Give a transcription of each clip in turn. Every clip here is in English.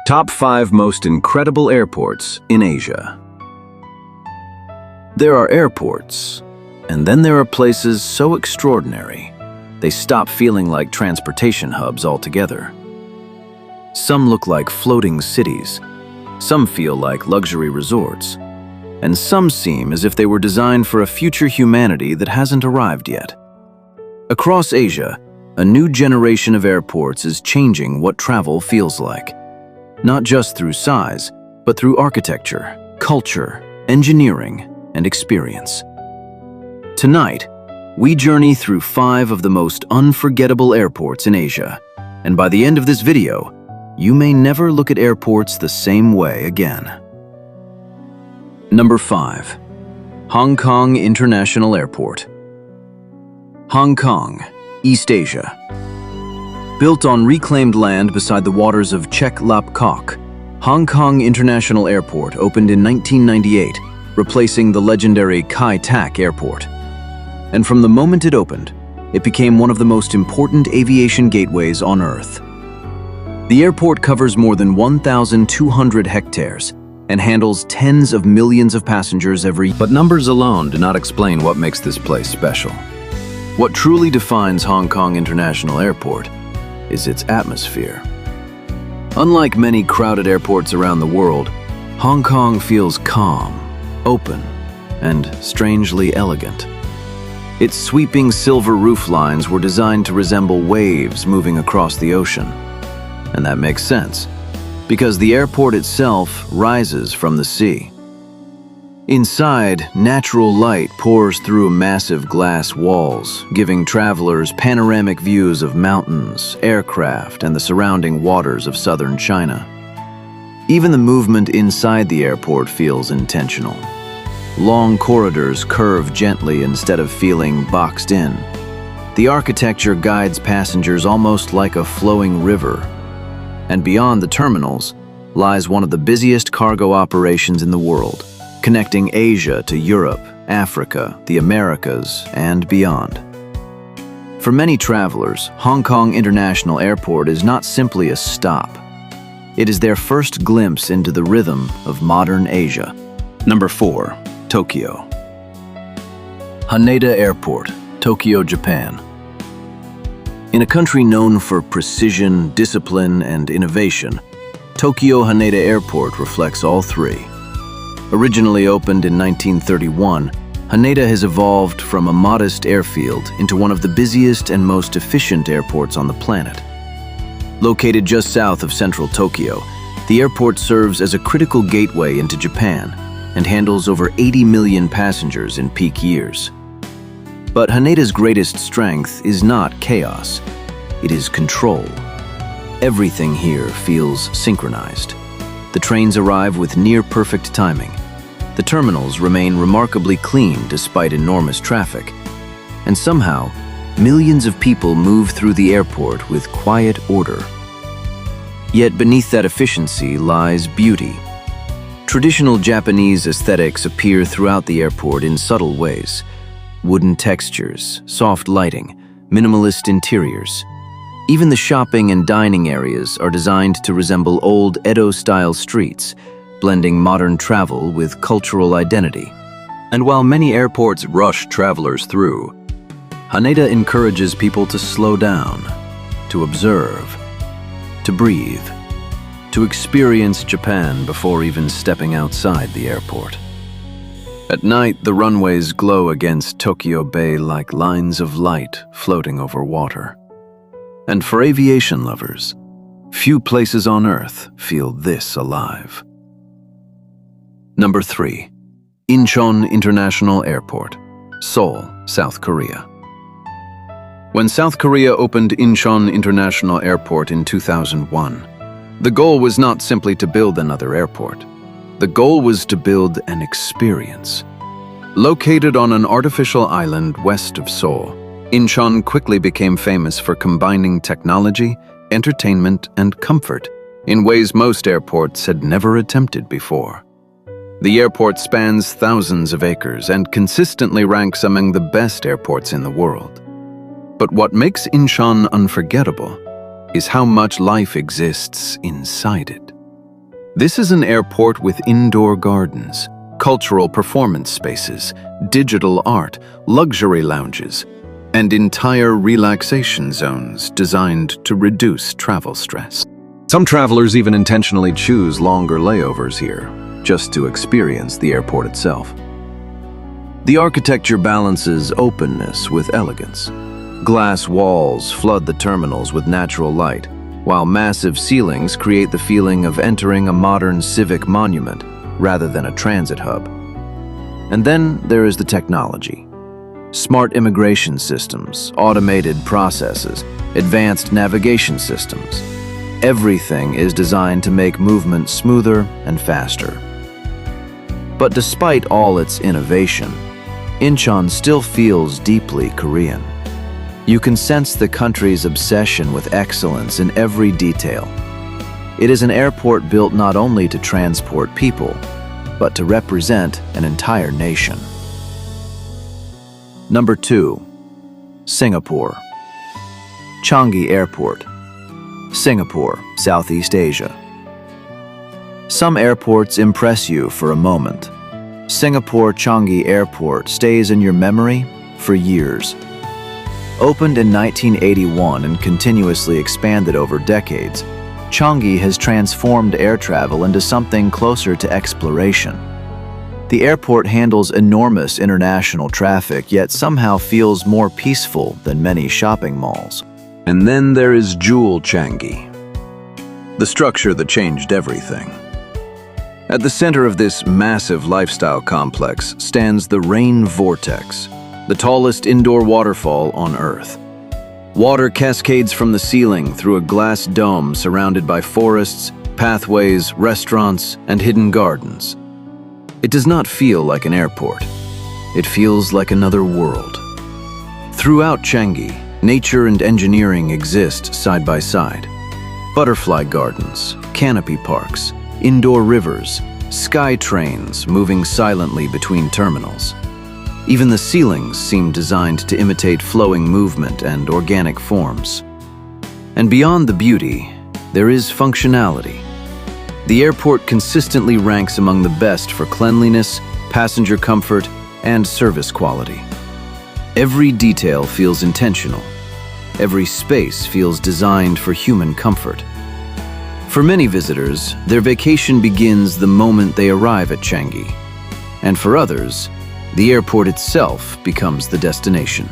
Top 5 most incredible airports in Asia. There are airports, and then there are places so extraordinary, they stop feeling like transportation hubs altogether. Some look like floating cities, some feel like luxury resorts, and some seem as if they were designed for a future humanity that hasn't arrived yet. Across Asia, a new generation of airports is changing what travel feels like. Not just through size, but through architecture, culture, engineering, and experience. Tonight, we journey through 5 of the most unforgettable airports in Asia, and by the end of this video, you may never look at airports the same way again. Number 5. Hong Kong International Airport. Hong Kong, East Asia. Built on reclaimed land beside the waters of Chek Lap Kok, Hong Kong International Airport opened in 1998, replacing the legendary Kai Tak Airport. And from the moment it opened, it became one of the most important aviation gateways on Earth. The airport covers more than 1,200 hectares and handles tens of millions of passengers every year. But numbers alone do not explain what makes this place special. What truly defines Hong Kong International Airport is its atmosphere. Unlike many crowded airports around the world, Hong Kong feels calm, open, and strangely elegant. Its sweeping silver roof lines were designed to resemble waves moving across the ocean. And that makes sense, because the airport itself rises from the sea. Inside, natural light pours through massive glass walls, giving travelers panoramic views of mountains, aircraft, and the surrounding waters of southern China. Even the movement inside the airport feels intentional. Long corridors curve gently instead of feeling boxed in. The architecture guides passengers almost like a flowing river. And beyond the terminals lies one of the busiest cargo operations in the world, connecting Asia to Europe, Africa, the Americas, and beyond. For many travelers, Hong Kong International Airport is not simply a stop. It is their first glimpse into the rhythm of modern Asia. Number 4. Tokyo. Haneda Airport, Tokyo, Japan. In a country known for precision, discipline, and innovation, Tokyo Haneda Airport reflects all three. Originally opened in 1931, Haneda has evolved from a modest airfield into one of the busiest and most efficient airports on the planet. Located just south of central Tokyo, the airport serves as a critical gateway into Japan and handles over 80 million passengers in peak years. But Haneda's greatest strength is not chaos, it is control. Everything here feels synchronized. The trains arrive with near-perfect timing. The terminals remain remarkably clean despite enormous traffic. And somehow, millions of people move through the airport with quiet order. Yet beneath that efficiency lies beauty. Traditional Japanese aesthetics appear throughout the airport in subtle ways. Wooden textures, soft lighting, minimalist interiors. Even the shopping and dining areas are designed to resemble old Edo-style streets, blending modern travel with cultural identity. And while many airports rush travelers through, Haneda encourages people to slow down, to observe, to breathe, to experience Japan before even stepping outside the airport. At night, the runways glow against Tokyo Bay like lines of light floating over water. And for aviation lovers, few places on Earth feel this alive. Number 3. Incheon International Airport, Seoul, South Korea. When South Korea opened Incheon International Airport in 2001, the goal was not simply to build another airport. The goal was to build an experience. Located on an artificial island west of Seoul, Incheon quickly became famous for combining technology, entertainment, and comfort in ways most airports had never attempted before. The airport spans thousands of acres and consistently ranks among the best airports in the world. But what makes Incheon unforgettable is how much life exists inside it. This is an airport with indoor gardens, cultural performance spaces, digital art, luxury lounges, and entire relaxation zones designed to reduce travel stress. Some travelers even intentionally choose longer layovers here, just to experience the airport itself. The architecture balances openness with elegance. Glass walls flood the terminals with natural light, while massive ceilings create the feeling of entering a modern civic monument rather than a transit hub. And then there is the technology. Smart immigration systems, automated processes, advanced navigation systems. Everything is designed to make movement smoother and faster. But despite all its innovation, Incheon still feels deeply Korean. You can sense the country's obsession with excellence in every detail. It is an airport built not only to transport people, but to represent an entire nation. Number 2. Singapore. Changi Airport. Singapore, Southeast Asia. Some airports impress you for a moment. Singapore Changi Airport stays in your memory for years. Opened in 1981 and continuously expanded over decades, Changi has transformed air travel into something closer to exploration. The airport handles enormous international traffic, yet somehow feels more peaceful than many shopping malls. And then there is Jewel Changi, the structure that changed everything. At the center of this massive lifestyle complex stands the Rain Vortex, the tallest indoor waterfall on Earth. Water cascades from the ceiling through a glass dome surrounded by forests, pathways, restaurants, and hidden gardens. It does not feel like an airport. It feels like another world. Throughout Changi, nature and engineering exist side by side. Butterfly gardens, canopy parks, indoor rivers, sky trains moving silently between terminals. Even the ceilings seem designed to imitate flowing movement and organic forms. And beyond the beauty, there is functionality. The airport consistently ranks among the best for cleanliness, passenger comfort, and service quality. Every detail feels intentional. Every space feels designed for human comfort. For many visitors, their vacation begins the moment they arrive at Changi. And for others, the airport itself becomes the destination.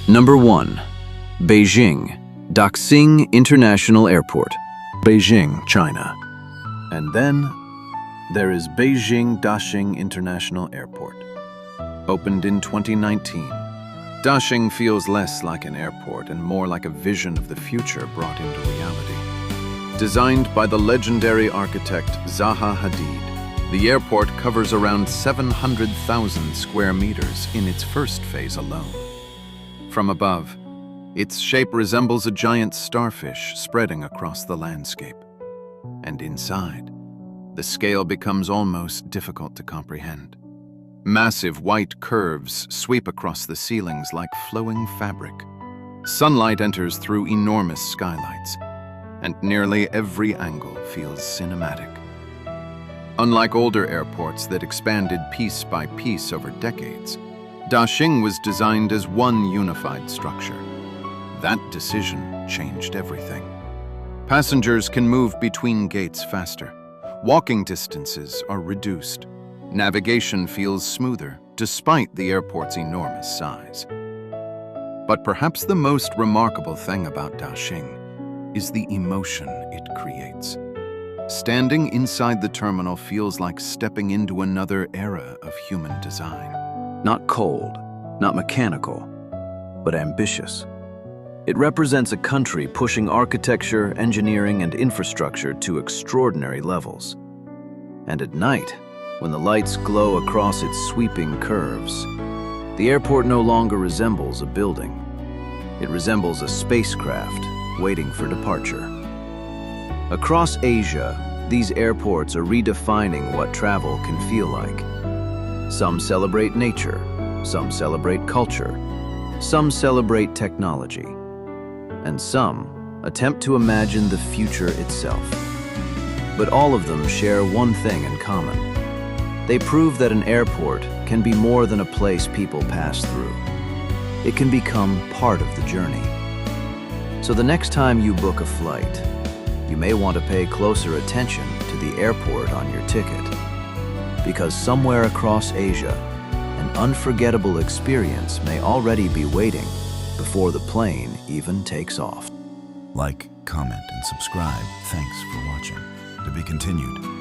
Number 1. Beijing, Daxing International Airport, Beijing, China. And then there is Beijing Daxing International Airport. Opened in 2019, Daxing feels less like an airport and more like a vision of the future brought into reality. Designed by the legendary architect Zaha Hadid, the airport covers around 700,000 square meters in its first phase alone. From above, its shape resembles a giant starfish spreading across the landscape. And inside, the scale becomes almost difficult to comprehend. Massive white curves sweep across the ceilings like flowing fabric. Sunlight enters through enormous skylights, and nearly every angle feels cinematic. Unlike older airports that expanded piece by piece over decades, Daxing was designed as one unified structure. That decision changed everything. Passengers can move between gates faster. Walking distances are reduced. Navigation feels smoother, despite the airport's enormous size. But perhaps the most remarkable thing about Daxing is the emotion it creates. Standing inside the terminal feels like stepping into another era of human design. Not cold, not mechanical, but ambitious. It represents a country pushing architecture, engineering, and infrastructure to extraordinary levels. And at night, when the lights glow across its sweeping curves, the airport no longer resembles a building. It resembles a spacecraft waiting for departure. Across Asia, these airports are redefining what travel can feel like. Some celebrate nature, some celebrate culture, some celebrate technology, and some attempt to imagine the future itself. but all of them share one thing in common. They prove that an airport can be more than a place people pass through. It can become part of the journey. So the next time you book a flight, you may want to pay closer attention to the airport on your ticket, because somewhere across Asia, an unforgettable experience may already be waiting before the plane even takes off. Like, comment, and subscribe. Thanks for watching. To be continued.